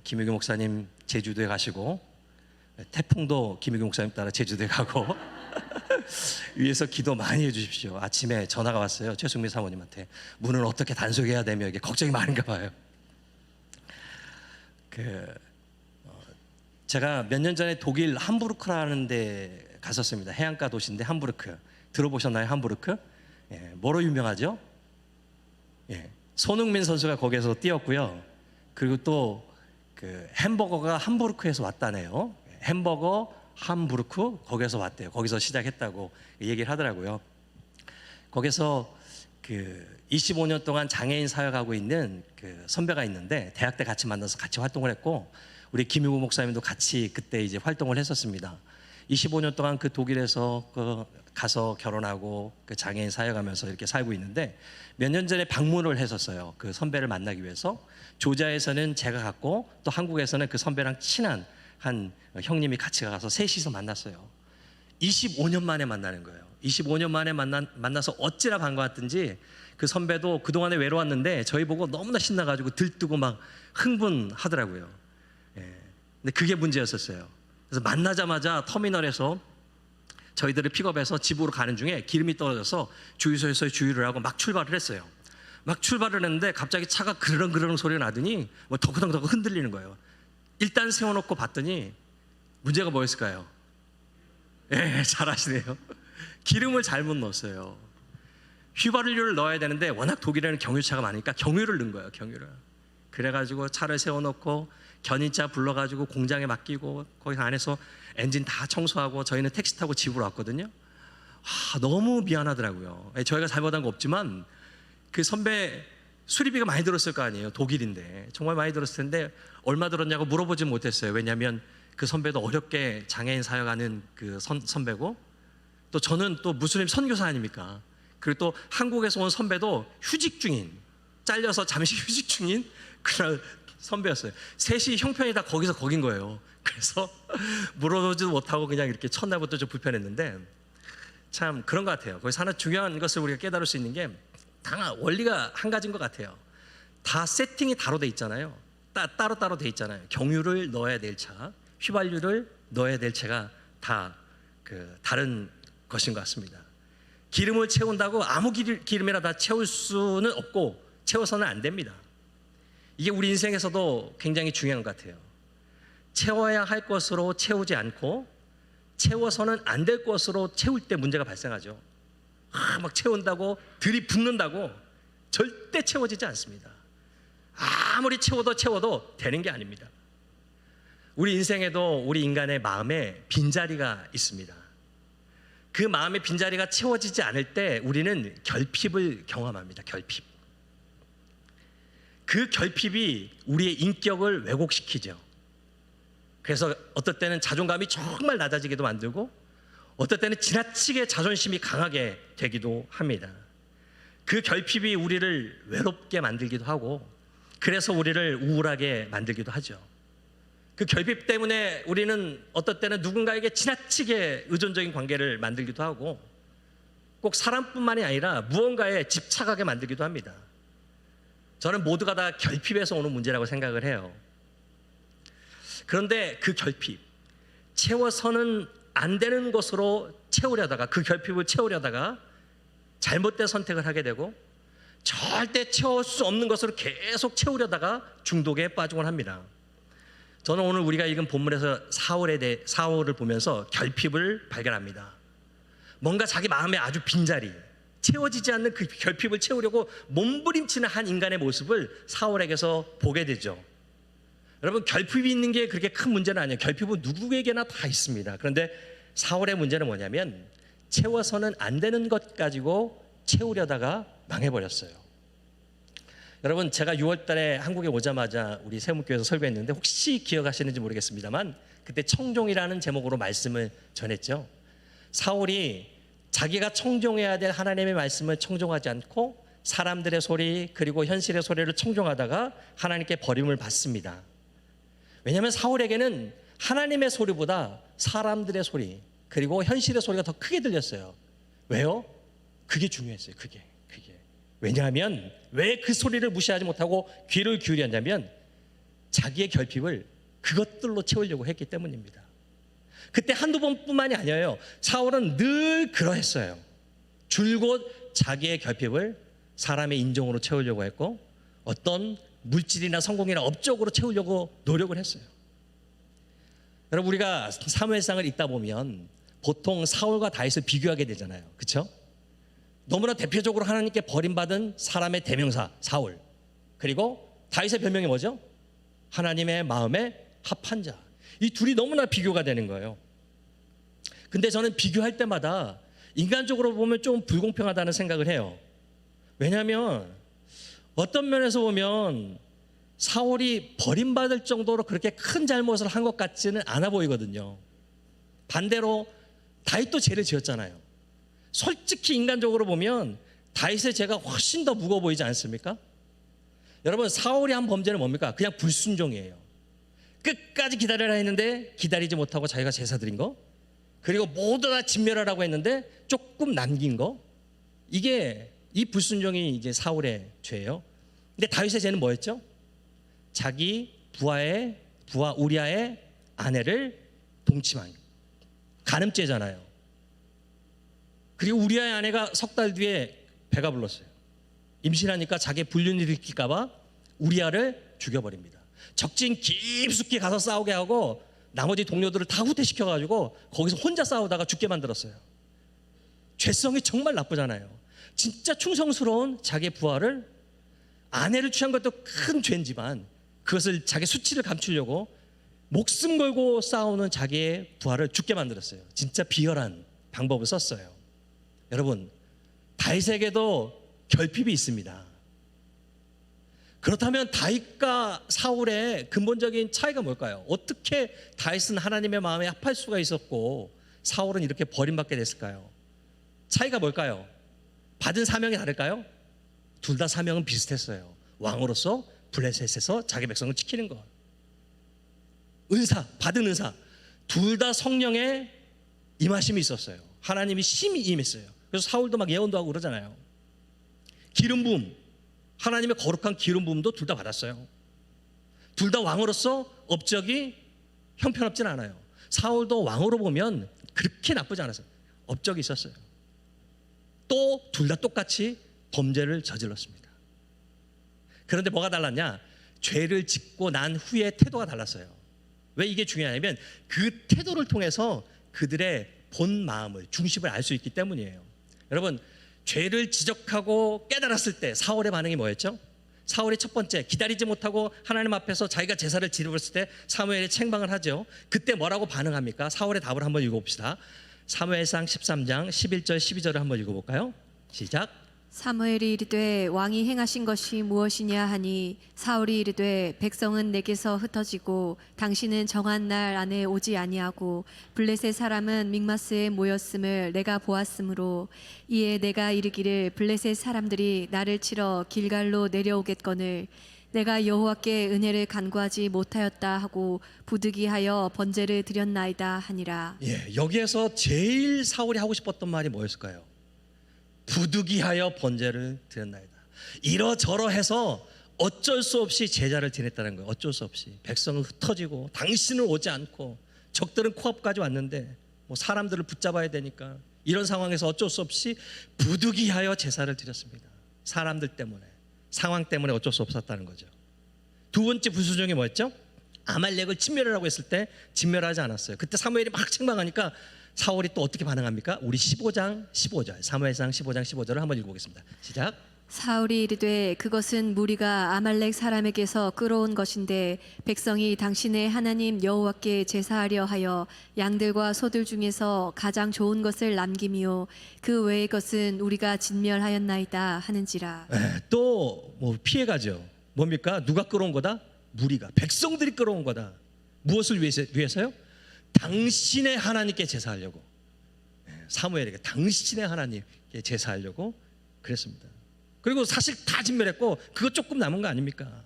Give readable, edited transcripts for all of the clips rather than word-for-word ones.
김유경 목사님 제주도에 가시고, 태풍도 김유경 목사님 따라 제주도에 가고 위에서 기도 많이 해주십시오. 아침에 전화가 왔어요. 최승미 사모님한테. 문을 어떻게 단속해야 되며 이게 걱정이 많은가 봐요. 제가 몇 년 전에 독일 함부르크라는 데 갔었습니다. 해안가 도시인데 함부르크. 들어보셨나요? 함부르크? 예, 뭐로 유명하죠? 예, 손흥민 선수가 거기에서 뛰었고요. 그리고 또 햄버거가 함부르크에서 왔다네요. 햄버거 함부르크 거기서 왔대요. 거기서 시작했다고 얘기를 하더라고요. 거기서 25년 동안 장애인 사역하고 있는 선배가 있는데, 대학 때 같이 만나서 같이 활동을 했고, 우리 김유구 목사님도 같이 그때 이제 활동을 했었습니다. 25년 동안 독일에서 가서 결혼하고 장애인 사역하면서 이렇게 살고 있는데, 몇 년 전에 방문을 했었어요. 그 선배를 만나기 위해서. 조지아에서는 제가 갔고, 또 한국에서는 그 선배랑 친한 한 형님이 같이 가서 셋이서 만났어요. 25년 만에 만나는 거예요. 25년 만에 만나서 어찌나 반가웠든지 그 선배도 그동안에 외로웠는데 저희 보고 너무나 신나가지고 들뜨고 막 흥분하더라고요. 예. 근데 그게 문제였었어요. 그래서 만나자마자 터미널에서 저희들을 픽업해서 집으로 가는 중에 기름이 떨어져서 주유소에서 주유를 하고 막 출발을 했어요. 막 출발을 했는데 갑자기 차가 그르렁그르렁 소리가 나더니 뭐 덕후덕덕 흔들리는 거예요. 일단 세워놓고 봤더니 문제가 뭐였을까요? 예, 잘하시네요. 기름을 잘못 넣었어요. 휘발유를 넣어야 되는데 워낙 독일에는 경유차가 많으니까 경유를 넣은 거예요. 경유를. 그래가지고 차를 세워놓고 견인차 불러가지고 공장에 맡기고 거기 안에서 엔진 다 청소하고 저희는 택시 타고 집으로 왔거든요. 너무 미안하더라고요. 저희가 잘못한 거 없지만 그 선배 수리비가 많이 들었을 거 아니에요. 독일인데 정말 많이 들었을 텐데 얼마 들었냐고 물어보지 못했어요. 왜냐하면 그 선배도 어렵게 장애인 사역하는 그 선배고, 또 저는 또 무슬림 선교사 아닙니까? 그리고 또 한국에서 온 선배도 휴직 중인, 잘려서 잠시 휴직 중인 그런 선배였어요. 셋이 형편이 다 거기서 거긴 거예요. 그래서 물어보지도 못하고 그냥 이렇게 첫날부터 좀 불편했는데, 참 그런 것 같아요. 거기서 하나 중요한 것을 우리가 깨달을 수 있는 게, 다 원리가 한 가지인 것 같아요. 다 세팅이 따로 돼 있잖아요. 따로따로 돼 있잖아요. 경유를 넣어야 될 차, 휘발유를 넣어야 될 차가 다 다른 것인 것 같습니다. 기름을 채운다고 아무 기름이나 다 채울 수는 없고 채워서는 안 됩니다. 이게 우리 인생에서도 굉장히 중요한 것 같아요. 채워야 할 것으로 채우지 않고 채워서는 안 될 것으로 채울 때 문제가 발생하죠. 막 채운다고 들이붓는다고 절대 채워지지 않습니다. 아무리 채워도 되는 게 아닙니다. 우리 인생에도 우리 인간의 마음에 빈자리가 있습니다. 그 마음의 빈자리가 채워지지 않을 때 우리는 결핍을 경험합니다. 결핍. 그 결핍이 우리의 인격을 왜곡시키죠. 그래서 어떨 때는 자존감이 정말 낮아지기도 만들고, 어떨 때는 지나치게 자존심이 강하게 되기도 합니다. 그 결핍이 우리를 외롭게 만들기도 하고, 그래서 우리를 우울하게 만들기도 하죠. 그 결핍 때문에 우리는 어떨 때는 누군가에게 지나치게 의존적인 관계를 만들기도 하고, 꼭 사람뿐만이 아니라 무언가에 집착하게 만들기도 합니다. 저는 모두가 다 결핍에서 오는 문제라고 생각을 해요. 그런데 그 결핍, 채워서는 안 되는 것으로 채우려다가, 그 결핍을 채우려다가 잘못된 선택을 하게 되고, 절대 채울 수 없는 것으로 계속 채우려다가 중독에 빠지곤 합니다. 저는 오늘 우리가 읽은 본문에서 사울을 보면서 결핍을 발견합니다. 뭔가 자기 마음에 아주 빈자리, 채워지지 않는 그 결핍을 채우려고 몸부림치는 한 인간의 모습을 사울에게서 보게 되죠. 여러분, 결핍이 있는 게 그렇게 큰 문제는 아니에요. 결핍은 누구에게나 다 있습니다. 그런데 사울의 문제는 뭐냐면, 채워서는 안 되는 것 가지고 채우려다가 망해버렸어요. 여러분, 제가 6월 달에 한국에 오자마자 우리 세무교회에서 설교했는데, 혹시 기억하시는지 모르겠습니다만 그때 청종이라는 제목으로 말씀을 전했죠. 사울이 자기가 청종해야 될 하나님의 말씀을 청종하지 않고 사람들의 소리, 그리고 현실의 소리를 청종하다가 하나님께 버림을 받습니다. 왜냐하면 사울에게는 하나님의 소리보다 사람들의 소리, 그리고 현실의 소리가 더 크게 들렸어요. 왜요? 그게 중요했어요. 그게. 왜냐하면 왜 그 소리를 무시하지 못하고 귀를 기울였냐면, 자기의 결핍을 그것들로 채우려고 했기 때문입니다. 그때 한두 번뿐만이 아니에요. 사울은 늘 그러했어요. 줄곧 자기의 결핍을 사람의 인정으로 채우려고 했고 어떤 물질이나 성공이나 업적으로 채우려고 노력을 했어요. 여러분, 우리가 사무엘상을 읽다 보면 보통 사울과 다윗을 비교하게 되잖아요. 그렇죠? 너무나 대표적으로 하나님께 버림받은 사람의 대명사 사울, 그리고 다윗의 별명이 뭐죠? 하나님의 마음에 합한 자. 이 둘이 너무나 비교가 되는 거예요. 근데 저는 비교할 때마다 인간적으로 보면 좀 불공평하다는 생각을 해요. 왜냐하면 어떤 면에서 보면 사울이 버림받을 정도로 그렇게 큰 잘못을 한 것 같지는 않아 보이거든요. 반대로 다윗도 죄를 지었잖아요. 솔직히 인간적으로 보면 다윗의 죄가 훨씬 더 무거워 보이지 않습니까? 여러분, 사울이 한 범죄는 뭡니까? 그냥 불순종이에요. 끝까지 기다려라 했는데 기다리지 못하고 자기가 제사 드린 거, 그리고 모두 다 진멸하라고 했는데 조금 남긴 거, 이게 이 불순종이 이제 사울의 죄예요. 근데 다윗의 죄는 뭐였죠? 자기 부하 우리아의 아내를 동침한 간음죄잖아요. 그리고 우리아의 아내가 석 달 뒤에 배가 불렀어요. 임신하니까 자기 불륜을 일으킬까 봐 우리아를 죽여버립니다. 적진 깊숙이 가서 싸우게 하고 나머지 동료들을 다 후퇴시켜가지고 거기서 혼자 싸우다가 죽게 만들었어요. 죄성이 정말 나쁘잖아요. 진짜 충성스러운 자기 부하를, 아내를 취한 것도 큰 죄지만 그것을 자기 수치를 감추려고 목숨 걸고 싸우는 자기의 부하를 죽게 만들었어요. 진짜 비열한 방법을 썼어요. 여러분, 다윗에게도 결핍이 있습니다. 그렇다면 다윗과 사울의 근본적인 차이가 뭘까요? 어떻게 다윗은 하나님의 마음에 합할 수가 있었고 사울은 이렇게 버림받게 됐을까요? 차이가 뭘까요? 받은 사명이 다를까요? 둘 다 사명은 비슷했어요. 왕으로서 블레셋에서 자기 백성을 지키는 것. 은사, 받은 은사, 둘 다 성령의 임하심이 있었어요. 하나님이 심히 임했어요. 그래서 사울도 막 예언도 하고 그러잖아요. 기름 부음, 하나님의 거룩한 기름 부음도 둘 다 받았어요. 둘 다 왕으로서 업적이 형편없진 않아요. 사울도 왕으로 보면 그렇게 나쁘지 않았어요. 업적이 있었어요. 또 둘 다 똑같이 범죄를 저질렀습니다. 그런데 뭐가 달랐냐? 죄를 짓고 난 후에 태도가 달랐어요. 왜 이게 중요하냐면 그 태도를 통해서 그들의 본 마음을, 중심을 알 수 있기 때문이에요. 여러분, 죄를 지적하고 깨달았을 때 사울의 반응이 뭐였죠? 사울이 첫 번째, 기다리지 못하고 하나님 앞에서 자기가 제사를 지르었을 때 사무엘이 책망을 하죠. 그때 뭐라고 반응합니까? 사울의 답을 한번 읽어봅시다. 사무엘상 13장 11절 12절을 한번 읽어볼까요? 시작. 사무엘이 이르되 왕이 행하신 것이 무엇이냐 하니 사울이 이르되 백성은 내게서 흩어지고 당신은 정한 날 안에 오지 아니하고 블레셋 사람은 믹마스에 모였음을 내가 보았으므로 이에 내가 이르기를 블레셋 사람들이 나를 치러 길갈로 내려오겠거늘 내가 여호와께 은혜를 간구하지 못하였다 하고 부득이하여 번제를 드렸나이다 하니라. 여기에서 제일 사울이 하고 싶었던 말이 뭐였을까요? 부득이하여 번제를 드렸나이다. 이러저러해서 어쩔 수 없이 제자를 지냈다는 거예요. 어쩔 수 없이 백성은 흩어지고 당신은 오지 않고 적들은 코앞까지 왔는데 뭐 사람들을 붙잡아야 되니까 이런 상황에서 어쩔 수 없이 부득이하여 제사를 드렸습니다. 사람들 때문에, 상황 때문에 어쩔 수 없었다는 거죠. 두 번째 불순종이 뭐였죠? 아말렉을 진멸하라고 했을 때 진멸하지 않았어요. 그때 사무엘이 막 책망하니까 사울이 또 어떻게 반응합니까? 우리 15장 15절, 사무엘상 15장 15절을 한번 읽어보겠습니다. 시작. 사울이 이르되 그것은 무리가 아말렉 사람에게서 끌어온 것인데 백성이 당신의 하나님 여호와께 제사하려 하여 양들과 소들 중에서 가장 좋은 것을 남김이요 그 외의 것은 우리가 진멸하였나이다 하는지라. 또 뭐 피해가죠. 뭡니까? 누가 끌어온 거다? 무리가, 백성들이 끌어온 거다. 무엇을 위해서요? 당신의 하나님께 제사하려고. 사무엘에게 당신의 하나님께 제사하려고 그랬습니다. 그리고 사실 다 진멸했고 그거 조금 남은 거 아닙니까?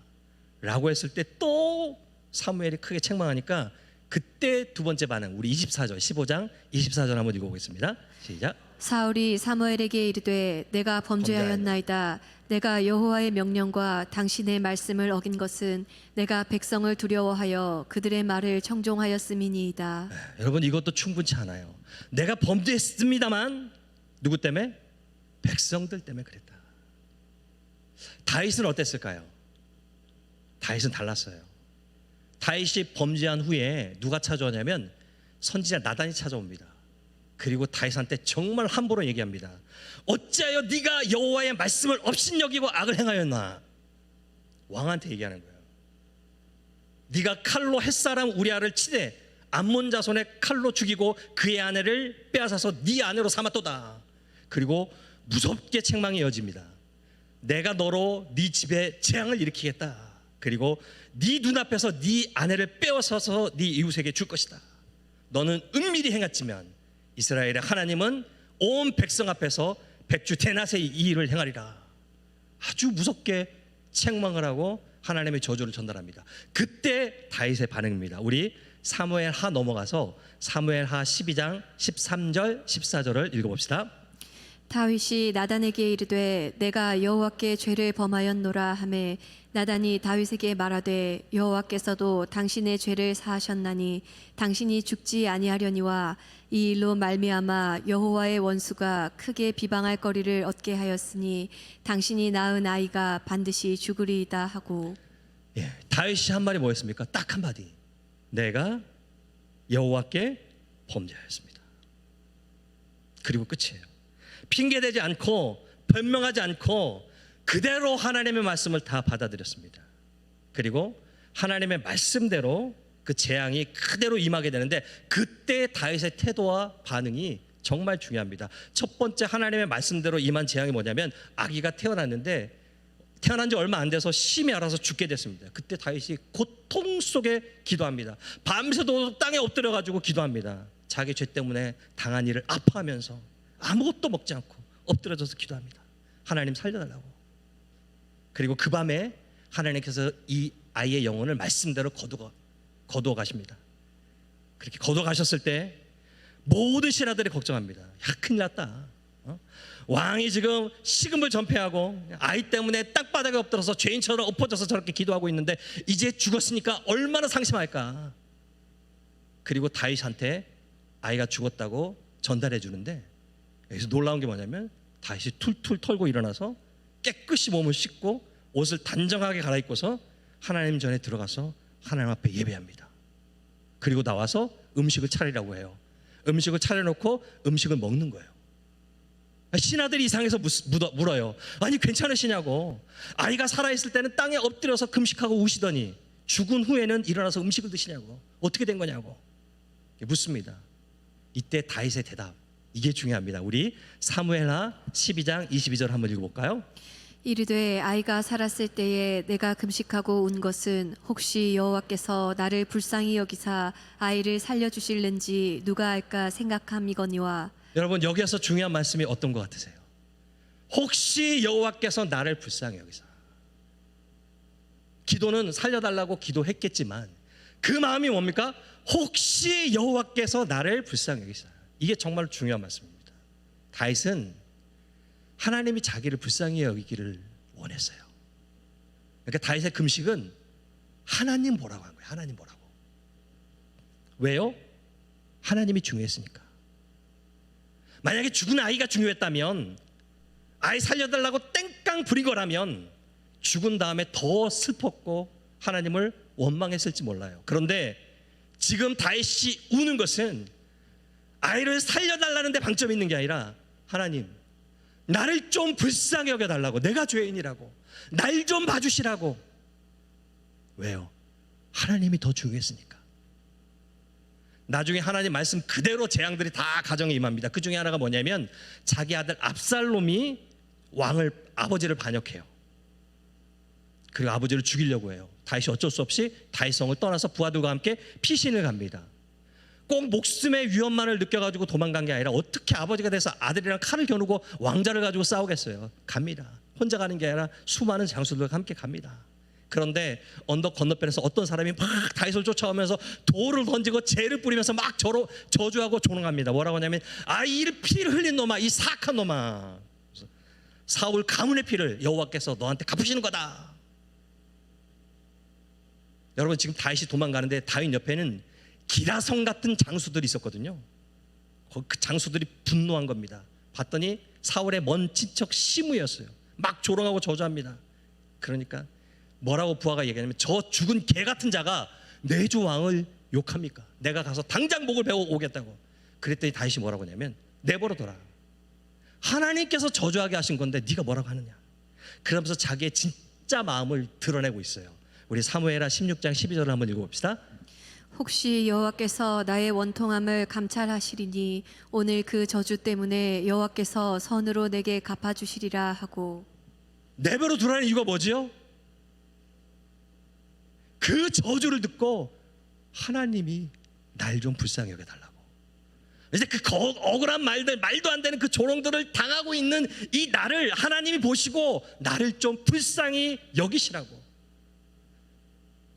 라고 했을 때 또 사무엘이 크게 책망하니까 그때 두 번째 반응, 우리 24절 15장 24절 한번 읽어보겠습니다. 시작. 사울이 사무엘에게 이르되 내가 범죄하였나이다. 내가 여호와의 명령과 당신의 말씀을 어긴 것은 내가 백성을 두려워하여 그들의 말을 청종하였음이니이다. 여러분, 이것도 충분치 않아요. 내가 범죄했습니다만 누구 때문에? 백성들 때문에 그랬다. 다윗은 어땠을까요? 다윗은 달랐어요. 다윗이 범죄한 후에 누가 찾아오냐면 선지자 나단이 찾아옵니다. 그리고 다윗한테 정말 함부로 얘기합니다. 어찌하여 네가 여호와의 말씀을 업신여기고 악을 행하였나? 왕한테 얘기하는 거예요. 네가 칼로 햇사람 우리아를 치되 암몬 자손의 칼로 죽이고 그의 아내를 빼앗아서 네 아내로 삼았도다. 그리고 무섭게 책망이 이어집니다. 내가 너로 네 집에 재앙을 일으키겠다. 그리고 네 눈앞에서 네 아내를 빼앗아서 네 이웃에게 줄 것이다. 너는 은밀히 행했지만 이스라엘의 하나님은 온 백성 앞에서 백주 대낮에 이 일을 행하리라. 아주 무섭게 책망을 하고 하나님의 저주를 전달합니다. 그때 다윗의 반응입니다. 우리 사무엘하 넘어가서 사무엘하 12장 13절 14절을 읽어봅시다. 다윗이 나단에게 이르되 내가 여호와께 죄를 범하였노라 하매 나단이 다윗에게 말하되 여호와께서도 당신의 죄를 사하셨나니 당신이 죽지 아니하려니와 이 일로 말미암아 여호와의 원수가 크게 비방할 거리를 얻게 하였으니 당신이 낳은 아이가 반드시 죽으리이다 하고. 다윗이 한 말이 뭐였습니까? 딱 한마디. 내가 여호와께 범죄하였습니다. 그리고 끝이에요. 핑계대지 않고 변명하지 않고 그대로 하나님의 말씀을 다 받아들였습니다. 그리고 하나님의 말씀대로 그 재앙이 그대로 임하게 되는데 그때 다윗의 태도와 반응이 정말 중요합니다. 첫 번째 하나님의 말씀대로 임한 재앙이 뭐냐면 아기가 태어났는데 태어난 지 얼마 안 돼서 심히 알아서 죽게 됐습니다. 그때 다윗이 고통 속에 기도합니다. 밤새도록 땅에 엎드려 가지고 기도합니다. 자기 죄 때문에 당한 일을 아파하면서 아무것도 먹지 않고 엎드려져서 기도합니다. 하나님 살려달라고. 그리고 그 밤에 하나님께서 이 아이의 영혼을 말씀대로 거두어 가십니다. 그렇게 거두어 가셨을 때 모든 신하들이 걱정합니다. 야, 큰일 났다. 왕이 지금 식음을 전폐하고 아이 때문에 땅바닥에 엎드려서 죄인처럼 엎어져서 저렇게 기도하고 있는데 이제 죽었으니까 얼마나 상심할까. 그리고 다윗한테 아이가 죽었다고 전달해 주는데 여기서 놀라운 게 뭐냐면 다윗이 툴툴 털고 일어나서 깨끗이 몸을 씻고 옷을 단정하게 갈아입고서 하나님 전에 들어가서 하나님 앞에 예배합니다. 그리고 나와서 음식을 차리라고 해요. 음식을 차려놓고 음식을 먹는 거예요. 신하들이 이상해서 물어요. 아니 괜찮으시냐고. 아이가 살아있을 때는 땅에 엎드려서 금식하고 우시더니 죽은 후에는 일어나서 음식을 드시냐고. 어떻게 된 거냐고 묻습니다. 이때 다윗의 대답, 이게 중요합니다. 우리 사무엘하 12장 22절 한번 읽어볼까요? 이르되 아이가 살았을 때에 내가 금식하고 운 것은 혹시 여호와께서 나를 불쌍히 여기사 아이를 살려주실는지 누가 알까 생각함이거니와. 여러분, 여기에서 중요한 말씀이 어떤 것 같으세요? 혹시 여호와께서 나를 불쌍히 여기사. 기도는 살려달라고 기도했겠지만 그 마음이 뭡니까? 혹시 여호와께서 나를 불쌍히 여기사. 이게 정말 중요한 말씀입니다. 다윗은 하나님이 자기를 불쌍히 여기기를 원했어요. 그러니까 다윗의 금식은 하나님 보라고 한 거예요. 하나님 보라고. 왜요? 하나님이 중요했으니까. 만약에 죽은 아이가 중요했다면, 아이 살려달라고 땡깡 부린 거라면 죽은 다음에 더 슬펐고 하나님을 원망했을지 몰라요. 그런데 지금 다윗이 우는 것은 아이를 살려달라는 데 방점이 있는 게 아니라 하나님, 나를 좀 불쌍히 여겨달라고. 내가 죄인이라고. 날 좀 봐주시라고. 왜요? 하나님이 더 중요했으니까. 나중에 하나님 말씀 그대로 재앙들이 다 가정에 임합니다. 그 중에 하나가 뭐냐면 자기 아들 압살롬이 아버지를 반역해요. 그리고 아버지를 죽이려고 해요. 다윗이 어쩔 수 없이 다윗성을 떠나서 부하들과 함께 피신을 갑니다. 꼭 목숨의 위험만을 느껴가지고 도망간 게 아니라 어떻게 아버지가 돼서 아들이랑 칼을 겨누고 왕자를 가지고 싸우겠어요. 갑니다. 혼자 가는 게 아니라 수많은 장수들과 함께 갑니다. 그런데 언덕 건너편에서 어떤 사람이 막 다윗을 쫓아오면서 돌을 던지고 재를 뿌리면서 막 저주하고 조롱합니다. 뭐라고 하냐면 이 피를 흘린 놈아, 이 사악한 놈아, 사울 가문의 피를 여호와께서 너한테 갚으시는 거다. 여러분, 지금 다윗이 도망가는데 다윗 옆에는 기라성 같은 장수들이 있었거든요. 그 장수들이 분노한 겁니다. 봤더니 사울의 먼 친척 시므였어요. 막 조롱하고 저주합니다. 그러니까 뭐라고 부하가 얘기하냐면 저 죽은 개 같은 자가 내 주 왕을 욕합니까? 내가 가서 당장 목을 베어 오겠다고. 그랬더니 다윗이 뭐라고 하냐면 내버려둬라. 하나님께서 저주하게 하신 건데 네가 뭐라고 하느냐. 그러면서 자기의 진짜 마음을 드러내고 있어요. 우리 사무엘하 16장 12절을 한번 읽어봅시다. 혹시 여호와께서 나의 원통함을 감찰하시리니 오늘 그 저주 때문에 여호와께서 선으로 내게 갚아주시리라 하고. 내버려 두라는 이유가 뭐지요? 그 저주를 듣고 하나님이 날 좀 불쌍히 여겨달라고. 이제 그 억울한 말들, 말도 안 되는 그 조롱들을 당하고 있는 이 나를 하나님이 보시고 나를 좀 불쌍히 여기시라고.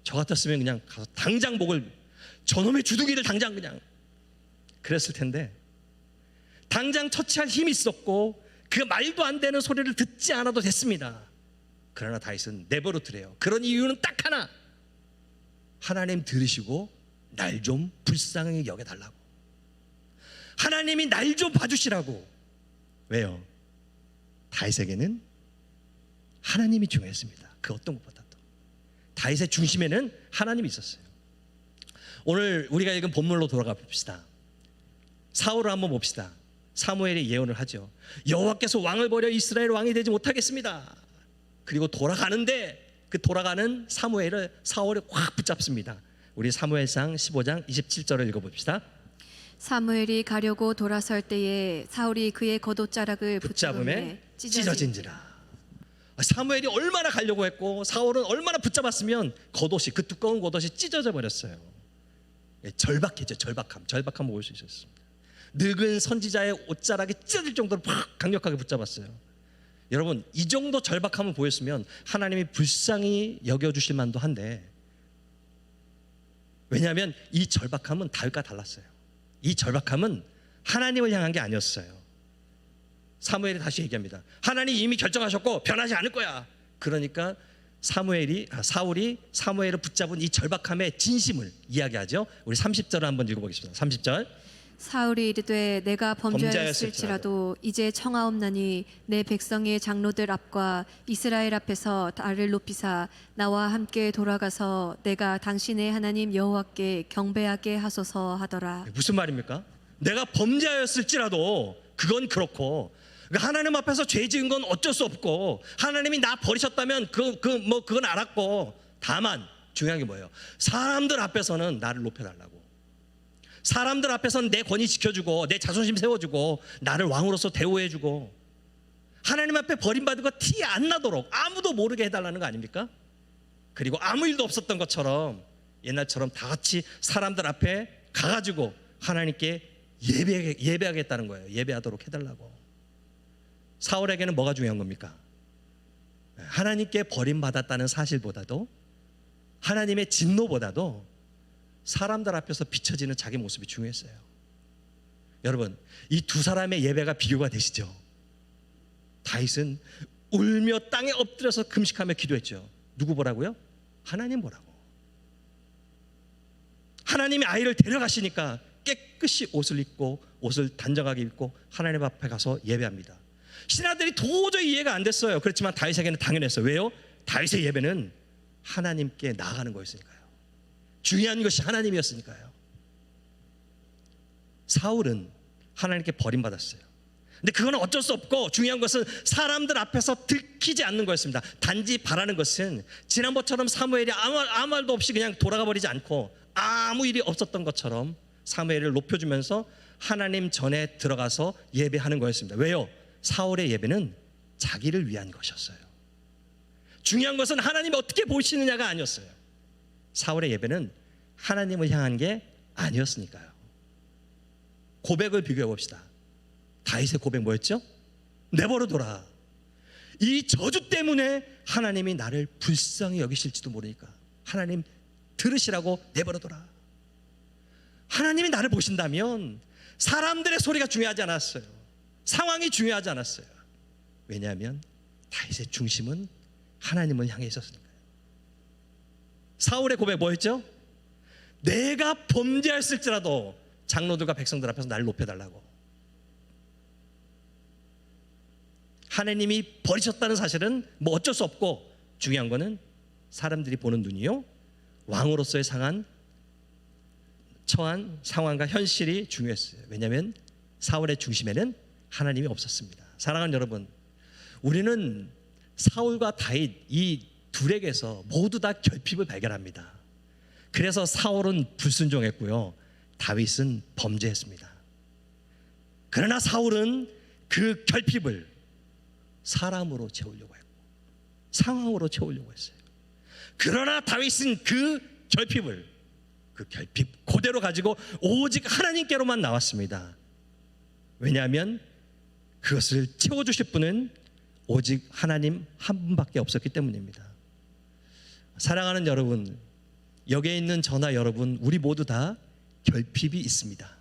저 같았으면 그냥 가서 당장 목을, 저놈의 주둥이를 당장 그냥 그랬을 텐데, 당장 처치할 힘이 있었고 그 말도 안 되는 소리를 듣지 않아도 됐습니다. 그러나 다윗은 내버려 두래요. 그런 이유는 딱 하나, 하나님 들으시고 날 좀 불쌍히 여겨달라고. 하나님이 날 좀 봐주시라고. 왜요? 다윗에게는 하나님이 중요했습니다. 그 어떤 것보다도 다윗의 중심에는 하나님이 있었어요. 오늘 우리가 읽은 본문으로 돌아가 봅시다. 사울을 한번 봅시다. 사무엘이 예언을 하죠. 여호와께서 왕을 버려 이스라엘 왕이 되지 못하겠습니다. 그리고 돌아가는데 그 돌아가는 사무엘을 사울이 확 붙잡습니다. 우리 사무엘상 15장 27절을 읽어봅시다. 사무엘이 가려고 돌아설 때에 사울이 그의 겉옷자락을 붙잡음에 찢어진지라. 사무엘이 얼마나 가려고 했고 사울은 얼마나 붙잡았으면 겉옷이, 그 두꺼운 겉옷이 찢어져 버렸어요. 절박했죠. 절박함을 볼 수 있었습니다. 늙은 선지자의 옷자락이 찢어질 정도로 팍 강력하게 붙잡았어요. 여러분, 이 정도 절박함을 보였으면 하나님이 불쌍히 여겨주실 만도 한데, 왜냐하면 이 절박함은 다윗과 달랐어요. 이 절박함은 하나님을 향한 게 아니었어요. 사무엘이 다시 얘기합니다. 하나님 이미 결정하셨고 변하지 않을 거야. 그러니까 사울이 사무엘을 붙잡은 이 절박함의 진심을 이야기하죠. 우리 30절을 한번 읽어보겠습니다. 30절. 사울이 이르되 내가 범죄하였을지라도 이제 청하옵나니 내 백성의 장로들 앞과 이스라엘 앞에서 나를 높이사 나와 함께 돌아가서 내가 당신의 하나님 여호와께 경배하게 하소서 하더라. 무슨 말입니까? 내가 범죄하였을지라도 그건 그렇고, 하나님 앞에서 죄 지은 건 어쩔 수 없고, 하나님이 나 버리셨다면 그건 알았고, 다만 중요한 게 뭐예요? 사람들 앞에서는 나를 높여달라고. 사람들 앞에서는 내 권위 지켜주고 내 자존심 세워주고 나를 왕으로서 대우해주고, 하나님 앞에 버림받은 거 티 안 나도록 아무도 모르게 해달라는 거 아닙니까? 그리고 아무 일도 없었던 것처럼 옛날처럼 다 같이 사람들 앞에 가가지고 하나님께 예배하겠다는 거예요. 예배하도록 해달라고. 사울에게는 뭐가 중요한 겁니까? 하나님께 버림받았다는 사실보다도, 하나님의 진노보다도 사람들 앞에서 비춰지는 자기 모습이 중요했어요. 여러분, 이 두 사람의 예배가 비교가 되시죠? 다윗은 울며 땅에 엎드려서 금식하며 기도했죠. 누구 보라고요? 하나님 보라고. 하나님이 아이를 데려가시니까 깨끗이 옷을 입고, 옷을 단정하게 입고 하나님 앞에 가서 예배합니다. 신하들이 도저히 이해가 안 됐어요. 그렇지만 다윗에게는 당연했어요. 왜요? 다윗의 예배는 하나님께 나아가는 거였으니까요. 중요한 것이 하나님이었으니까요. 사울은 하나님께 버림받았어요. 근데 그건 어쩔 수 없고, 중요한 것은 사람들 앞에서 들키지 않는 거였습니다. 단지 바라는 것은 지난번처럼 사무엘이 아무 말도 없이 그냥 돌아가 버리지 않고 아무 일이 없었던 것처럼 사무엘을 높여주면서 하나님 전에 들어가서 예배하는 거였습니다. 왜요? 사울의 예배는 자기를 위한 것이었어요. 중요한 것은 하나님이 어떻게 보시느냐가 아니었어요. 사울의 예배는 하나님을 향한 게 아니었으니까요. 고백을 비교해 봅시다. 다윗의 고백 뭐였죠? 내버려둬라. 이 저주 때문에 하나님이 나를 불쌍히 여기실지도 모르니까 하나님 들으시라고 내버려둬라. 하나님이 나를 보신다면 사람들의 소리가 중요하지 않았어요. 상황이 중요하지 않았어요. 왜냐하면 다윗의 중심은 하나님을 향해 있었으니까요. 사울의 고백 뭐였죠? 내가 범죄했을지라도 장로들과 백성들 앞에서 나를 높여달라고. 하나님이 버리셨다는 사실은 뭐 어쩔 수 없고, 중요한 거는 사람들이 보는 눈이요, 왕으로서의 처한 상황과 현실이 중요했어요. 왜냐하면 사울의 중심에는 하나님이 없었습니다. 사랑하는 여러분, 우리는 사울과 다윗 이 둘에게서 모두 다 결핍을 발견합니다. 그래서 사울은 불순종했고요, 다윗은 범죄했습니다. 그러나 사울은 그 결핍을 사람으로 채우려고 했고 상황으로 채우려고 했어요. 그러나 다윗은 그 결핍 그대로 가지고 오직 하나님께로만 나왔습니다. 왜냐하면 그것을 채워주실 분은 오직 하나님 한 분밖에 없었기 때문입니다. 사랑하는 여러분, 여기에 있는 저나 여러분, 우리 모두 다 결핍이 있습니다.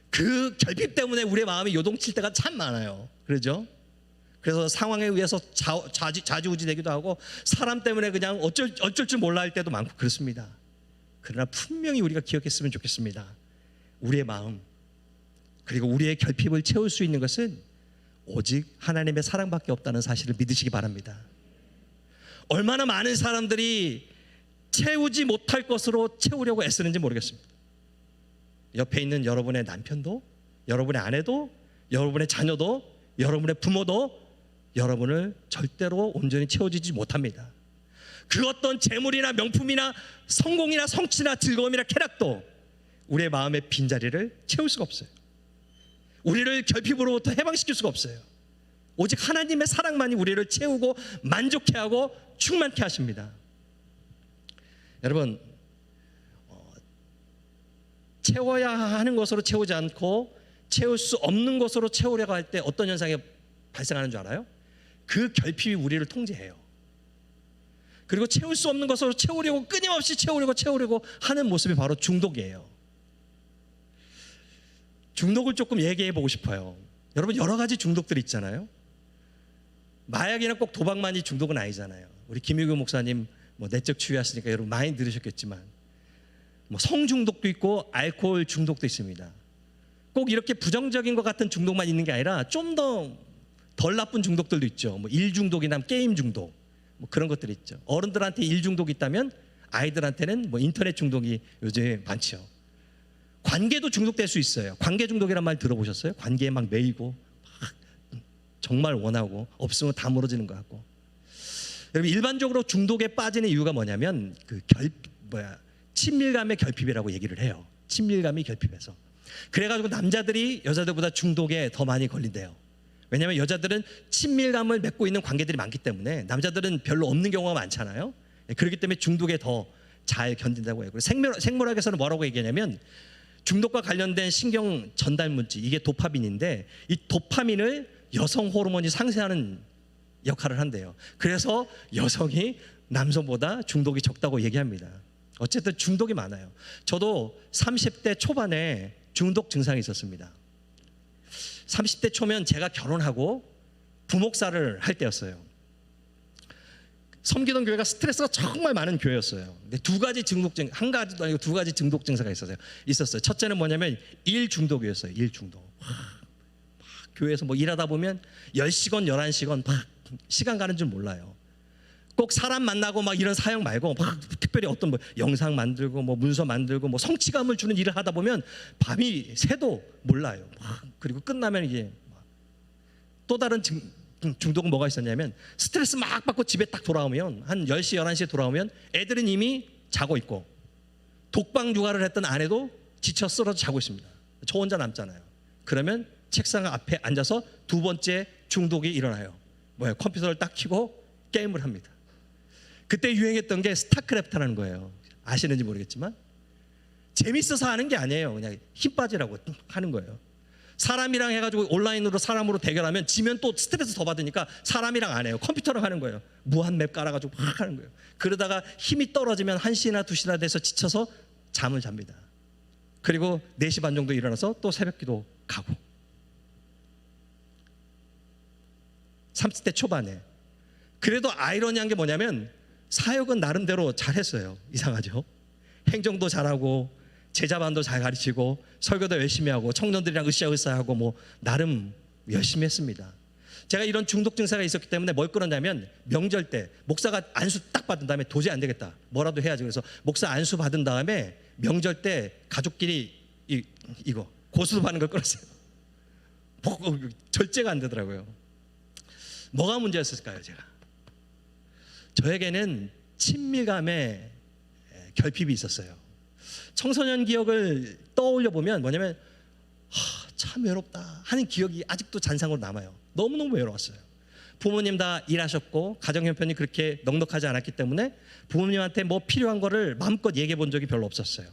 그 결핍 때문에 우리의 마음이 요동칠 때가 참 많아요. 그러죠? 그래서 상황에 의해서 좌지우지되기도 하고 사람 때문에 그냥 어쩔 줄 몰라 할 때도 많고 그렇습니다. 그러나 분명히 우리가 기억했으면 좋겠습니다. 우리의 마음 그리고 우리의 결핍을 채울 수 있는 것은 오직 하나님의 사랑밖에 없다는 사실을 믿으시기 바랍니다. 얼마나 많은 사람들이 채우지 못할 것으로 채우려고 애쓰는지 모르겠습니다. 옆에 있는 여러분의 남편도, 여러분의 아내도, 여러분의 자녀도, 여러분의 부모도 여러분을 절대로 온전히 채워주지 못합니다. 그 어떤 재물이나 명품이나 성공이나 성취나 즐거움이나 쾌락도 우리의 마음의 빈자리를 채울 수가 없어요. 우리를 결핍으로부터 해방시킬 수가 없어요. 오직 하나님의 사랑만이 우리를 채우고 만족해 하고 충만케 하십니다. 여러분, 채워야 하는 것으로 채우지 않고 채울 수 없는 것으로 채우려고 할 때 어떤 현상이 발생하는 줄 알아요? 그 결핍이 우리를 통제해요. 그리고 채울 수 없는 것으로 채우려고 끊임없이 채우려고 하는 모습이 바로 중독이에요. 중독을 조금 얘기해 보고 싶어요. 여러분, 여러 가지 중독들이 있잖아요. 마약이나 꼭 도박만이 중독은 아니잖아요. 우리 김유교 목사님 내적 치유하시니까 여러분 많이 들으셨겠지만 성중독도 있고 알코올 중독도 있습니다. 꼭 이렇게 부정적인 것 같은 중독만 있는 게 아니라 좀 더 덜 나쁜 중독들도 있죠. 일 중독이나 게임 중독 그런 것들이 있죠. 어른들한테 일 중독이 있다면 아이들한테는 인터넷 중독이 요즘 많죠. 관계도 중독될 수 있어요. 관계 중독이란 말 들어보셨어요? 관계에 막 매이고 막 정말 원하고 없으면 다 무너지는 것 같고. 여러분, 일반적으로 중독에 빠지는 이유가 뭐냐면 친밀감의 결핍이라고 얘기를 해요. 친밀감이 결핍해서. 그래가지고 남자들이 여자들보다 중독에 더 많이 걸린대요. 왜냐하면 여자들은 친밀감을 맺고 있는 관계들이 많기 때문에 남자들은 별로 없는 경우가 많잖아요. 그렇기 때문에 중독에 더 잘 견딘다고 해요. 생물학에서는 뭐라고 얘기하냐면 중독과 관련된 신경 전달 물질, 이게 도파민인데 이 도파민을 여성 호르몬이 상쇄하는 역할을 한대요. 그래서 여성이 남성보다 중독이 적다고 얘기합니다. 어쨌든 중독이 많아요. 저도 30대 초반에 중독 증상이 있었습니다. 30대 초면 제가 결혼하고 부목사를 할 때였어요. 섬기던 교회가 스트레스가 정말 많은 교회였어요. 근데 한 가지도 아니고 두 가지 중독 증상가 있었어요. 첫째는 뭐냐면 일 중독이었어요. 일 중독. 교회에서 일하다 보면 10시간 11시간 막 시간 가는 줄 몰라요. 꼭 사람 만나고 이런 사역 말고 특별히 어떤 영상 만들고 문서 만들고 성취감을 주는 일을 하다 보면 밤이 새도 몰라요. 그리고 끝나면 이제 또 다른 중독은 뭐가 있었냐면 스트레스 막 받고 집에 딱 돌아오면 한 10시 11시에 돌아오면 애들은 이미 자고 있고 독방 육아를 했던 아내도 지쳐 쓰러져 자고 있습니다. 저 혼자 남잖아요. 그러면 책상 앞에 앉아서 두 번째 중독이 일어나요. 컴퓨터를 딱 켜고 게임을 합니다. 그때 유행했던 게 스타크래프트라는 거예요. 아시는지 모르겠지만 재밌어서 하는 게 아니에요. 그냥 힘 빠지라고 하는 거예요. 사람이랑 해가지고 온라인으로 사람으로 대결하면 지면 또 스트레스 더 받으니까 사람이랑 안 해요. 컴퓨터랑 하는 거예요. 무한 맵 깔아가지고 막 하는 거예요. 그러다가 힘이 떨어지면 1시나 2시나 돼서 지쳐서 잠을 잡니다. 그리고 4시 반 정도 일어나서 또 새벽기도 가고. 30대 초반에. 그래도 아이러니한 게 뭐냐면 사역은 나름대로 잘했어요. 이상하죠? 행정도 잘하고 제자반도 잘 가르치고 설교도 열심히 하고 청년들이랑 으쌰으쌰하고 뭐 나름 열심히 했습니다. 제가 이런 중독 증세가 있었기 때문에 뭘 끌었냐면 명절 때 목사가 안수 딱 받은 다음에 도저히 안 되겠다. 뭐라도 해야지. 그래서 목사 안수 받은 다음에 명절 때 가족끼리 이거 고수도 받는 걸 끌었어요. 절제가 안 되더라고요. 뭐가 문제였을까요, 제가? 저에게는 친밀감의 결핍이 있었어요. 청소년 기억을 떠올려 보면 뭐냐면 참 외롭다 하는 기억이 아직도 잔상으로 남아요. 너무너무 외로웠어요. 부모님 다 일하셨고 가정 형편이 그렇게 넉넉하지 않았기 때문에 부모님한테 뭐 필요한 거를 마음껏 얘기해 본 적이 별로 없었어요.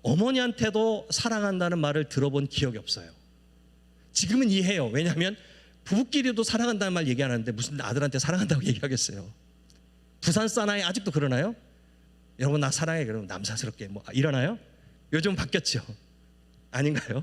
어머니한테도 사랑한다는 말을 들어본 기억이 없어요. 지금은 이해해요. 왜냐하면 부부끼리도 사랑한다는 말 얘기 안 하는데 무슨 아들한테 사랑한다고 얘기하겠어요. 부산 사나이 아직도 그러나요? 여러분 나 사랑해 그러면 남사스럽게 뭐 이러나요? 요즘 바뀌었죠. 아닌가요?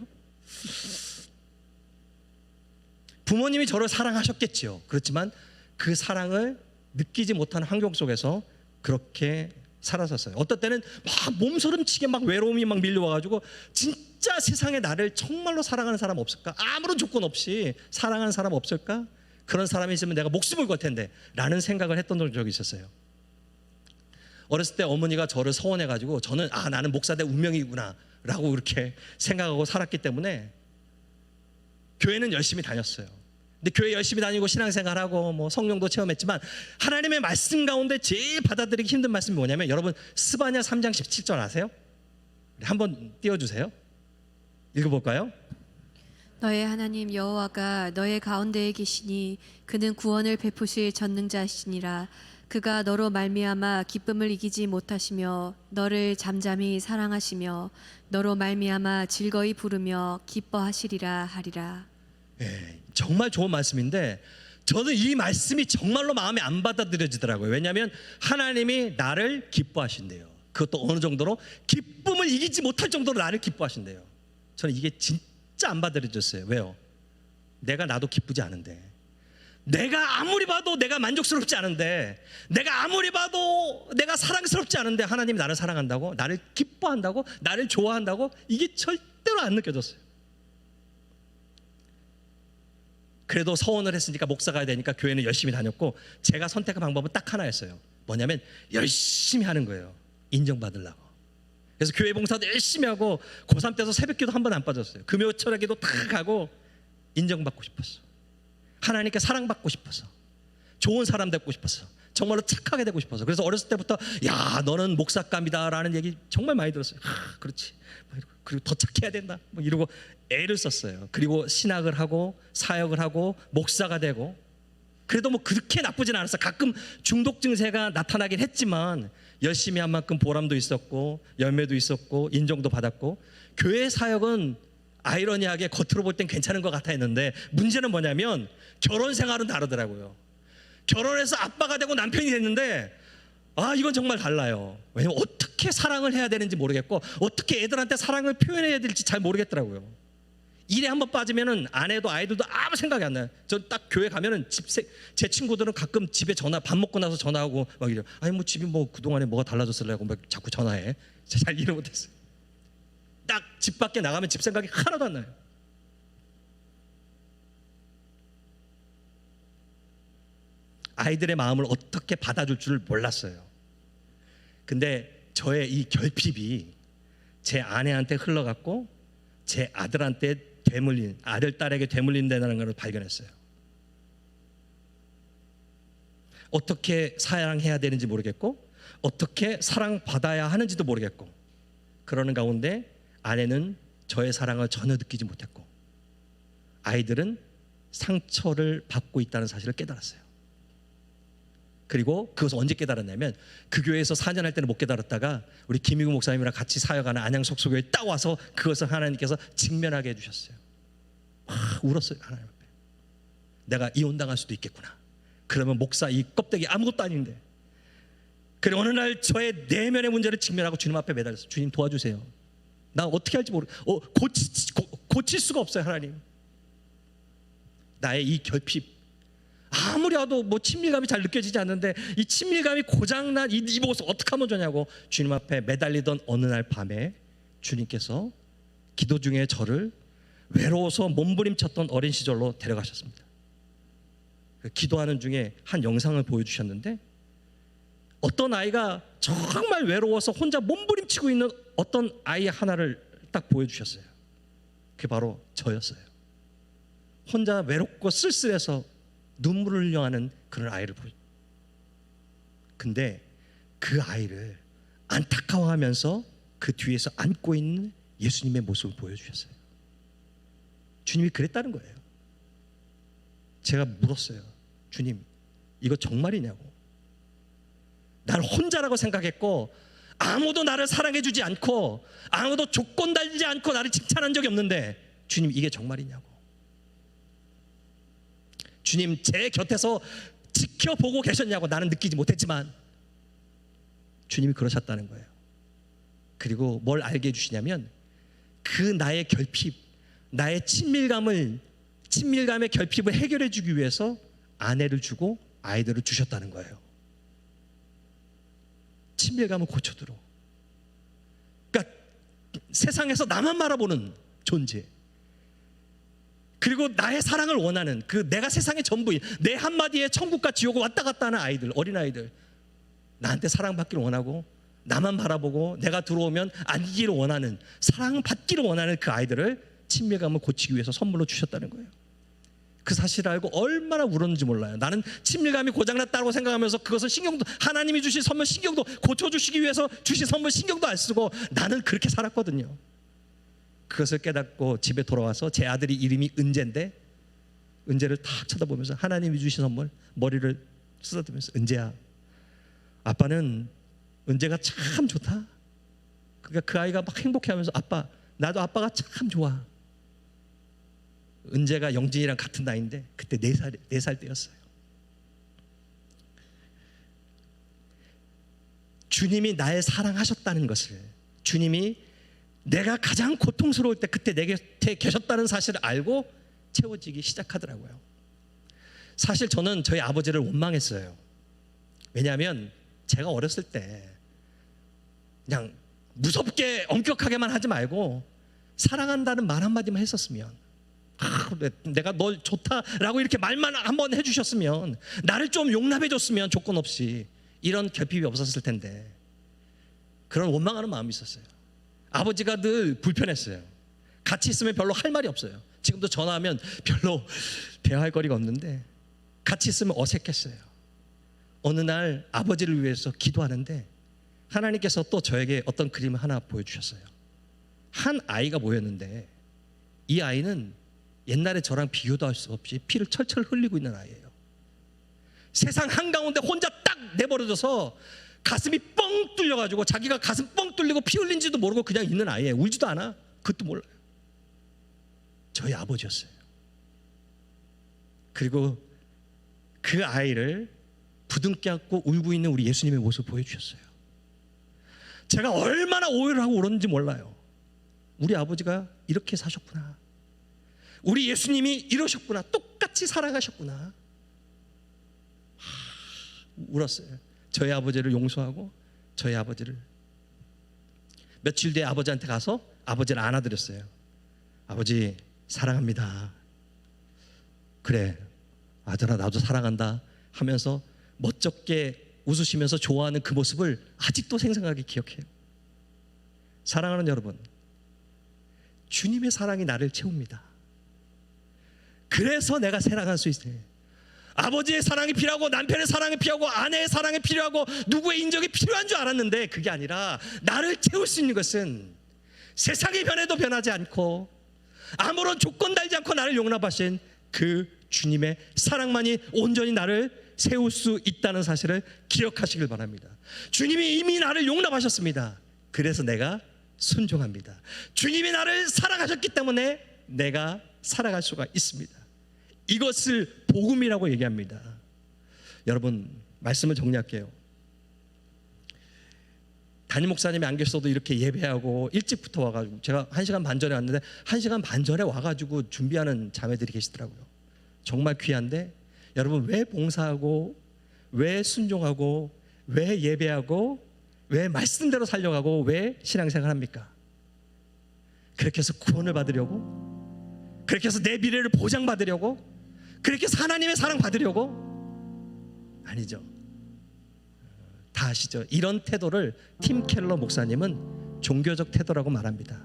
부모님이 저를 사랑하셨겠죠. 그렇지만 그 사랑을 느끼지 못하는 환경 속에서 그렇게 살았었어요. 어떤 때는 막 몸서름치게 막 외로움이 막 밀려와가지고 진짜 세상에 나를 정말로 사랑하는 사람 없을까? 아무런 조건 없이 사랑하는 사람 없을까? 그런 사람이 있으면 내가 목숨을 걸 텐데 라는 생각을 했던 적이 있었어요. 어렸을 때 어머니가 저를 서원해가지고 저는 나는 목사 될 운명이구나 라고 그렇게 생각하고 살았기 때문에 교회는 열심히 다녔어요. 근데 교회 열심히 다니고 신앙생활하고 뭐 성령도 체험했지만 하나님의 말씀 가운데 제일 받아들이기 힘든 말씀이 뭐냐면 여러분 스바냐 3장 17절 아세요? 한번 띄워주세요. 읽어볼까요? 너의 하나님 여호와가 너의 가운데에 계시니 그는 구원을 베푸실 전능자시니라. 그가 너로 말미암아 기쁨을 이기지 못하시며 너를 잠잠히 사랑하시며 너로 말미암아 즐거이 부르며 기뻐하시리라 하리라. 예, 정말 좋은 말씀인데 저는 이 말씀이 정말로 마음에 안 받아들여지더라고요. 왜냐하면 하나님이 나를 기뻐하신대요. 그것도 어느 정도로 기쁨을 이기지 못할 정도로 나를 기뻐하신대요. 저는 이게 진짜 안 받아들여졌어요. 왜요? 내가 나도 기쁘지 않은데, 내가 아무리 봐도 내가 만족스럽지 않은데, 내가 아무리 봐도 내가 사랑스럽지 않은데 하나님이 나를 사랑한다고, 나를 기뻐한다고, 나를 좋아한다고, 이게 절대로 안 느껴졌어요. 그래도 서원을 했으니까 목사가 되니까 교회는 열심히 다녔고 제가 선택한 방법은 딱 하나였어요. 뭐냐면 열심히 하는 거예요. 인정받으려고. 그래서 교회 봉사도 열심히 하고 고3 때도 새벽기도 한 번 안 빠졌어요. 금요 철학기도 딱 하고 인정받고 싶었어. 하나님께 사랑받고 싶어서, 좋은 사람 되고 싶어서, 정말로 착하게 되고 싶어서. 그래서 어렸을 때부터 야 너는 목사감이다 라는 얘기 정말 많이 들었어요. 그렇지, 그리고 더 착해야 된다 뭐 이러고 애를 썼어요. 그리고 신학을 하고 사역을 하고 목사가 되고. 그래도 뭐 그렇게 나쁘진 않았어요. 가끔 중독 증세가 나타나긴 했지만 열심히 한 만큼 보람도 있었고 열매도 있었고 인정도 받았고. 교회 사역은 아이러니하게 겉으로 볼 땐 괜찮은 것 같아 했는데 문제는 뭐냐면 결혼 생활은 다르더라고요. 결혼해서 아빠가 되고 남편이 됐는데 이건 정말 달라요. 왜냐면 어떻게 사랑을 해야 되는지 모르겠고 어떻게 애들한테 사랑을 표현해야 될지 잘 모르겠더라고요. 일에 한번 빠지면은 아내도 아이들도 아무 생각이 안 나요. 저 딱 교회 가면은 제 친구들은 가끔 집에 밥 먹고 나서 전화하고 막 이래요. 아니 뭐 집이 뭐 그동안에 뭐가 달라졌을래고 막 자꾸 전화해. 잘 이해 못했어요. 딱 집 밖에 나가면 집 생각이 하나도 안 나요. 아이들의 마음을 어떻게 받아줄 줄 몰랐어요. 근데 저의 이 결핍이 제 아내한테 흘러갔고 제 아들한테 되물린, 아들 딸에게 되물린다는 것을 발견했어요. 어떻게 사랑해야 되는지 모르겠고 어떻게 사랑받아야 하는지도 모르겠고 그러는 가운데 아내는 저의 사랑을 전혀 느끼지 못했고 아이들은 상처를 받고 있다는 사실을 깨달았어요. 그리고 그것을 언제 깨달았냐면 그 교회에서 4년 할 때는 못 깨달았다가 우리 김희구 목사님이랑 같이 사역하는 안양 속소교회에 딱 와서 그것을 하나님께서 직면하게 해주셨어요. 막 울었어요. 하나님 앞에. 내가 이혼당할 수도 있겠구나. 그러면 목사 이 껍데기 아무것도 아닌데. 그리고 어느 날 저의 내면의 문제를 직면하고 주님 앞에 매달렸어요. 주님 도와주세요. 나 어떻게 할지 고칠 수가 없어요. 하나님. 나의 이 결핍 아무리 해도 뭐 친밀감이 잘 느껴지지 않는데 이 친밀감이 고장난 이 모습 어떻게 하면 좋냐고 주님 앞에 매달리던 어느 날 밤에 주님께서 기도 중에 저를 외로워서 몸부림쳤던 어린 시절로 데려가셨습니다. 기도하는 중에 한 영상을 보여주셨는데 어떤 아이가 정말 외로워서 혼자 몸부림치고 있는 어떤 아이 하나를 딱 보여주셨어요. 그게 바로 저였어요. 혼자 외롭고 쓸쓸해서 눈물을 흘려하는 그런 아이를 보여. 근데 그 아이를 안타까워하면서 그 뒤에서 안고 있는 예수님의 모습을 보여주셨어요. 주님이 그랬다는 거예요. 제가 물었어요. 주님, 이거 정말이냐고. 난 혼자라고 생각했고 아무도 나를 사랑해주지 않고 아무도 조건 달지 않고 나를 칭찬한 적이 없는데 주님, 이게 정말이냐고. 주님, 제 곁에서 지켜보고 계셨냐고 나는 느끼지 못했지만 주님이 그러셨다는 거예요. 그리고 뭘 알게 해주시냐면 그 나의 결핍, 나의 친밀감의 결핍을 해결해 주기 위해서 아내를 주고 아이들을 주셨다는 거예요. 친밀감을 고쳐도록. 그러니까 세상에서 나만 바라보는 존재, 그리고 나의 사랑을 원하는 그 내가 세상의 전부인 내 한마디에 천국과 지옥을 왔다 갔다 하는 아이들, 어린아이들, 나한테 사랑받기를 원하고 나만 바라보고 내가 들어오면 안기기를 원하는, 사랑받기를 원하는 그 아이들을 친밀감을 고치기 위해서 선물로 주셨다는 거예요. 그 사실을 알고 얼마나 울었는지 몰라요. 나는 친밀감이 고장났다고 생각하면서 그것을 신경도, 하나님이 주신 선물 신경도 고쳐주시기 위해서 주신 선물 신경도 안 쓰고 나는 그렇게 살았거든요. 그것을 깨닫고 집에 돌아와서 제 아들이 이름이 은재인데 은재를 탁 쳐다보면서 하나님이 주신 선물 머리를 쓰다듬으면서, 은재야, 아빠는 은재가 참 좋다. 그러니까 그 아이가 막 행복해하면서 아빠, 나도 아빠가 참 좋아. 은재가 영진이랑 같은 나이인데 그때 4살 때였어요. 주님이 나를 사랑하셨다는 것을, 주님이 내가 가장 고통스러울 때 그때 내 곁에 계셨다는 사실을 알고 채워지기 시작하더라고요. 사실 저는 저희 아버지를 원망했어요. 왜냐하면 제가 어렸을 때 그냥 무섭게 엄격하게만 하지 말고 사랑한다는 말 한마디만 했었으면, 내가 널 좋다라고 이렇게 말만 한번 해주셨으면, 나를 좀 용납해줬으면 조건 없이 이런 결핍이 없었을 텐데, 그런 원망하는 마음이 있었어요. 아버지가 늘 불편했어요. 같이 있으면 별로 할 말이 없어요. 지금도 전화하면 별로 대화할 거리가 없는데 같이 있으면 어색했어요. 어느 날 아버지를 위해서 기도하는데 하나님께서 또 저에게 어떤 그림을 하나 보여주셨어요. 한 아이가 모였는데 이 아이는 옛날에 저랑 비교도 할 수 없이 피를 철철 흘리고 있는 아이예요. 세상 한가운데 혼자 딱 내버려져서 가슴이 뻥 뚫려가지고 자기가 가슴 뻥 뚫리고 피 흘린지도 모르고 그냥 있는 아이예요. 울지도 않아. 그것도 몰라요. 저희 아버지였어요. 그리고 그 아이를 부둥켜 안고 울고 있는 우리 예수님의 모습을 보여주셨어요. 제가 얼마나 오해를 하고 울었는지 몰라요. 우리 아버지가 이렇게 사셨구나, 우리 예수님이 이러셨구나, 똑같이 사랑하셨구나. 울었어요. 저희 아버지를 용서하고 저희 아버지를, 며칠 뒤에 아버지한테 가서 아버지를 안아드렸어요. 아버지 사랑합니다. 그래 아들아 나도 사랑한다 하면서 멋쩍게 웃으시면서 좋아하는 그 모습을 아직도 생생하게 기억해요. 사랑하는 여러분, 주님의 사랑이 나를 채웁니다. 그래서 내가 살아갈 수 있어요. 아버지의 사랑이 필요하고 남편의 사랑이 필요하고 아내의 사랑이 필요하고 누구의 인정이 필요한 줄 알았는데 그게 아니라 나를 채울 수 있는 것은 세상이 변해도 변하지 않고 아무런 조건 달지 않고 나를 용납하신 그 주님의 사랑만이 온전히 나를 세울 수 있다는 사실을 기억하시길 바랍니다. 주님이 이미 나를 용납하셨습니다. 그래서 내가 순종합니다. 주님이 나를 사랑하셨기 때문에 내가 살아갈 수가 있습니다. 이것을 복음이라고 얘기합니다. 여러분, 말씀을 정리할게요. 담임 목사님이 안 계셔도 이렇게 예배하고 일찍부터 와가지고, 제가 1시간 반 전에 왔는데 1시간 반 전에 와가지고 준비하는 자매들이 계시더라고요. 정말 귀한데, 여러분, 왜 봉사하고, 왜 순종하고, 왜 예배하고, 왜 말씀대로 살려가고, 왜 신앙생활 합니까? 그렇게 해서 구원을 받으려고? 그렇게 해서 내 미래를 보장받으려고? 그렇게 해서 하나님의 사랑 받으려고? 아니죠. 다 아시죠? 이런 태도를 팀 켈러 목사님은 종교적 태도라고 말합니다.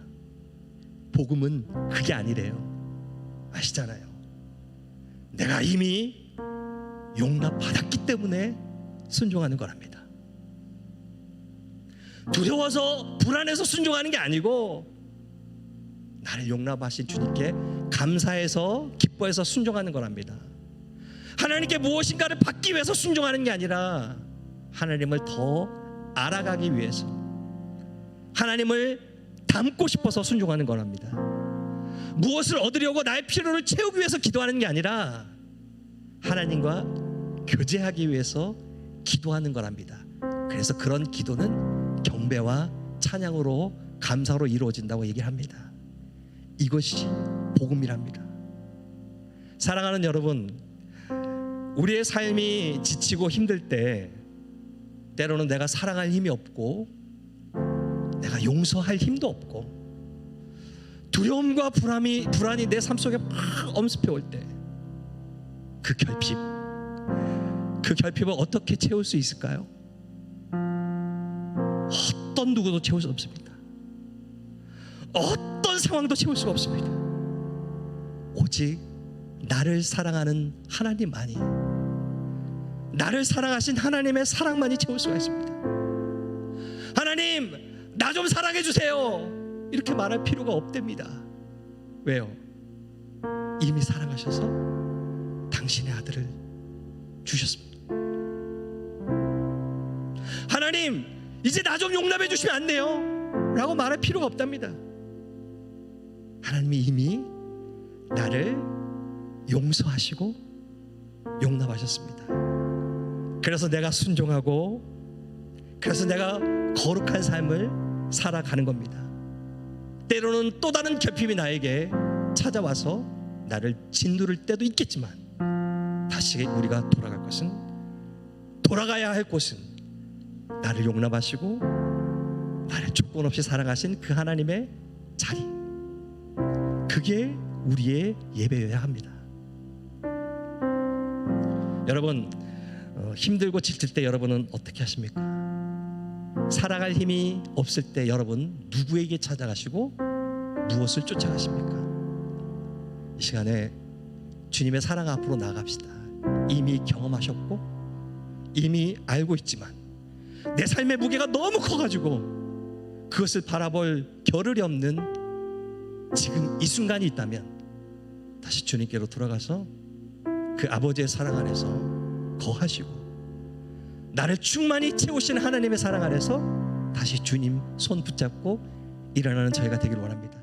복음은 그게 아니래요. 아시잖아요. 내가 이미 용납받았기 때문에 순종하는 거랍니다. 두려워서 불안해서 순종하는 게 아니고, 나를 용납하신 주님께 감사해서 기뻐해서 순종하는 거랍니다. 하나님께 무엇인가를 받기 위해서 순종하는 게 아니라 하나님을 더 알아가기 위해서, 하나님을 닮고 싶어서 순종하는 거랍니다. 무엇을 얻으려고 나의 필요를 채우기 위해서 기도하는 게 아니라 하나님과 교제하기 위해서 기도하는 거랍니다. 그래서 그런 기도는 경배와 찬양으로, 감사로 이루어진다고 얘기를 합니다. 이것이 복음이랍니다. 사랑하는 여러분, 우리의 삶이 지치고 힘들 때 때로는 내가 사랑할 힘이 없고, 내가 용서할 힘도 없고, 두려움과 불안이 내 삶 속에 막 엄습해 올 때, 그 결핍을 어떻게 채울 수 있을까요? 어떤 누구도 채울 수 없습니다. 어떤 상황도 채울 수가 없습니다. 오직 나를 사랑하는 하나님만이, 나를 사랑하신 하나님의 사랑만이 채울 수가 있습니다. 하나님, 나 좀 사랑해 주세요, 이렇게 말할 필요가 없답니다. 왜요? 이미 사랑하셔서 당신의 아들을 주셨습니다. 하나님, 이제 나 좀 용납해 주시면 안 돼요? 라고 말할 필요가 없답니다. 하나님이 이미 나를 용서하시고 용납하셨습니다. 그래서 내가 순종하고, 그래서 내가 거룩한 삶을 살아가는 겁니다. 때로는 또 다른 결핍이 나에게 찾아와서 나를 짓누를 때도 있겠지만, 다시 우리가 돌아가야 할 곳은 나를 용납하시고 나를 조건 없이 사랑하신 그 하나님의 자리, 그게 우리의 예배여야 합니다. 여러분, 힘들고 지칠 때 여러분은 어떻게 하십니까? 살아갈 힘이 없을 때 여러분 누구에게 찾아가시고 무엇을 쫓아가십니까? 이 시간에 주님의 사랑 앞으로 나아갑시다. 이미 경험하셨고 이미 알고 있지만 내 삶의 무게가 너무 커가지고 그것을 바라볼 겨를이 없는 지금 이 순간이 있다면 다시 주님께로 돌아가서 그 아버지의 사랑 안에서 거하시고 나를 충만히 채우시는 하나님의 사랑 안에서 다시 주님 손 붙잡고 일어나는 저희가 되길 원합니다.